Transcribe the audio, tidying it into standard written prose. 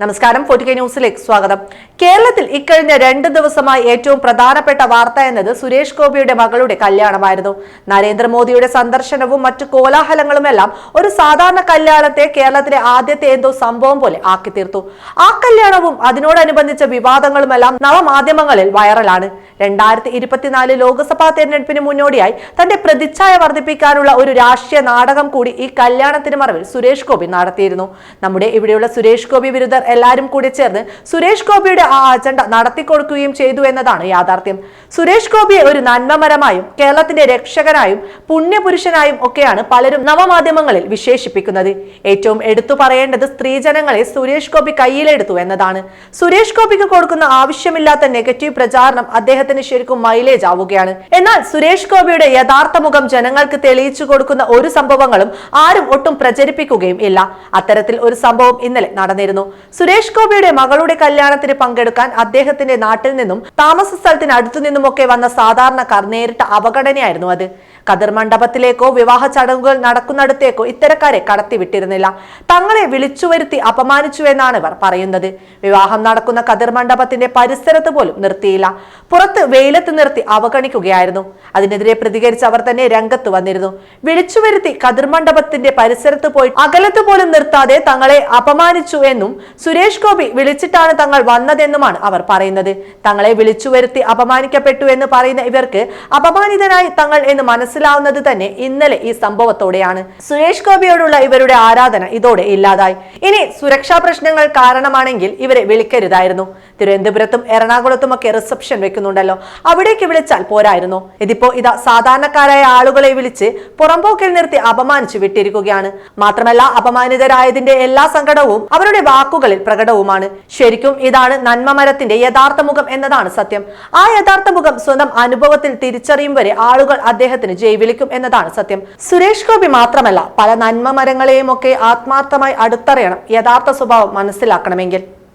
നമസ്കാരം. 4K ന്യൂസിലേക്ക് സ്വാഗതം. കേരളത്തിൽ ഇക്കഴിഞ്ഞ 2 ദിവസമായി ഏറ്റവും പ്രധാനപ്പെട്ട വാർത്ത എന്നത് സുരേഷ് ഗോപിയുടെ മകളുടെ കല്യാണമായിരുന്നു. നരേന്ദ്രമോദിയുടെ സന്ദർശനവും മറ്റു കോലാഹലങ്ങളുമെല്ലാം ഒരു സാധാരണ കല്യാണത്തെ കേരളത്തിലെ ആദ്യത്തെ എന്തോ സംഭവം പോലെ ആക്കി തീർത്തു. ആ കല്യാണവും അതിനോടനുബന്ധിച്ച വിവാദങ്ങളുമെല്ലാം നവമാധ്യമങ്ങളിൽ വൈറലാണ്. 2024 ലോക്സഭാ തെരഞ്ഞെടുപ്പിന് മുന്നോടിയായി തന്റെ പ്രതിച്ഛായ വർദ്ധിപ്പിക്കാനുള്ള ഒരു രാഷ്ട്രീയ നാടകം കൂടി ഈ കല്യാണത്തിന് മറവിൽ സുരേഷ് ഗോപി നടത്തിയിരുന്നു. നമ്മുടെ ഇവിടെയുള്ള സുരേഷ് ഗോപി വിരുദ്ധർ എല്ലാവരും കൂടി ചേർന്ന് സുരേഷ് ഗോപിയുടെ ആ അജണ്ട നടത്തിക്കൊടുക്കുകയും ചെയ്തു എന്നതാണ് യാഥാർത്ഥ്യം. സുരേഷ് ഗോപിയെ ഒരു നന്മമരമായും കേരളത്തിന്റെ രക്ഷകനായും പുണ്യപുരുഷനായും ഒക്കെയാണ് പലരും നവമാധ്യമങ്ങളിൽ വിശേഷിപ്പിക്കുന്നത്. ഏറ്റവും എടുത്തു പറയേണ്ടത് സ്ത്രീജനങ്ങളെ സുരേഷ് ഗോപി കയ്യിലെടുത്തു എന്നതാണ്. സുരേഷ് ഗോപിക്ക് കൊടുക്കുന്ന ആവശ്യമില്ലാത്ത നെഗറ്റീവ് പ്രചാരണം അദ്ദേഹത്തിന് ശരിക്കും മൈലേജ് ആവുകയാണ്. എന്നാൽ സുരേഷ് ഗോപിയുടെ യഥാർത്ഥ മുഖം ജനങ്ങൾക്ക് തെളിയിച്ചു കൊടുക്കുന്ന ഒരു സംഭവങ്ങളും ആരും ഒട്ടും പ്രചരിപ്പിക്കുകയും ഇല്ല. അത്തരത്തിൽ ഒരു സംഭവം ഇന്നലെ നടന്നിരുന്നു. സുരേഷ് ഗോപിയുടെ മകളുടെ കല്യാണത്തിന് പങ്കെടുക്കാൻ അദ്ദേഹത്തിന്റെ നാട്ടിൽ നിന്നും താമസ സ്ഥലത്തിന് അടുത്തു നിന്നുമൊക്കെ വന്ന സാധാരണക്കാർ നേരിട്ട അവഗണനയായിരുന്നു അത്. കതിർ മണ്ഡപത്തിലേക്കോ വിവാഹ ചടങ്ങുകൾ നടക്കുന്നിടത്തേക്കോ ഇത്തരക്കാരെ കടത്തിവിട്ടിരുന്നില്ല. തങ്ങളെ വിളിച്ചുവരുത്തി അപമാനിച്ചു എന്നാണ് ഇവർ പറയുന്നത്. വിവാഹം നടക്കുന്ന കതിർ മണ്ഡപത്തിന്റെ പരിസരത്ത് പോലും നിർത്തിയില്ല. പുറത്ത് വെയിലത്ത് നിർത്തി അവഗണിക്കുകയായിരുന്നു. അതിനെതിരെ പ്രതികരിച്ച അവർ തന്നെ രംഗത്ത് വന്നിരുന്നു. വിളിച്ചുവരുത്തി കതിർ മണ്ഡപത്തിന്റെ പരിസരത്ത് പോയി അകലത്ത് പോലും നിർത്താതെ തങ്ങളെ അപമാനിച്ചു എന്നും സുരേഷ് ഗോപി വിളിച്ചിട്ടാണ് തങ്ങൾ വന്നതെന്നുമാണ് അവർ പറയുന്നത്. തങ്ങളെ വിളിച്ചുവരുത്തി അപമാനിക്കപ്പെട്ടു എന്ന് പറയുന്ന ഇവർക്ക് അപമാനിതനായി തങ്ങൾ എന്ന് മനസ്സിലാവുന്നത് തന്നെ ഇന്നലെ ഈ സംഭവത്തോടെയാണ്. സുരേഷ് ഗോപിയോടുള്ള ഇവരുടെ ആരാധന ഇതോടെ ഇല്ലാതായി. ഇനി സുരക്ഷാ പ്രശ്നങ്ങൾ കാരണമാണെങ്കിൽ ഇവരെ വിളിക്കരുതായിരുന്നു. തിരുവനന്തപുരത്തും എറണാകുളത്തും ഒക്കെ റിസപ്ഷൻ വെക്കുന്നുണ്ടല്ലോ, അവിടേക്ക് വിളിച്ചാൽ പോരായിരുന്നു. ഇതിപ്പോ ഇതാ സാധാരണക്കാരായ ആളുകളെ വിളിച്ച് പുറമ്പോക്കിൽ നിർത്തി അപമാനിച്ചു വിട്ടിരിക്കുകയാണ്. മാത്രമല്ല അപമാനിതരായതിന്റെ എല്ലാ സങ്കടവും അവരുടെ വാക്കുകളിൽ പ്രകടവുമാണ്. ശരിക്കും ഇതാണ് നന്മമരത്തിന്റെ യഥാർത്ഥ മുഖം എന്നതാണ് സത്യം. ആ യഥാർത്ഥ മുഖം സ്വന്തം അനുഭവത്തിൽ തിരിച്ചറിയും വരെ ആളുകൾ അദ്ദേഹത്തിന് ജൈവിളിക്കും എന്നതാണ് സത്യം. സുരേഷ് ഗോപി മാത്രമല്ല, പല നന്മമരങ്ങളെയും ഒക്കെ ആത്മാർത്ഥമായി അടുത്തറിയണം യഥാർത്ഥ സ്വഭാവം മനസ്സിലാക്കണമെങ്കിൽ.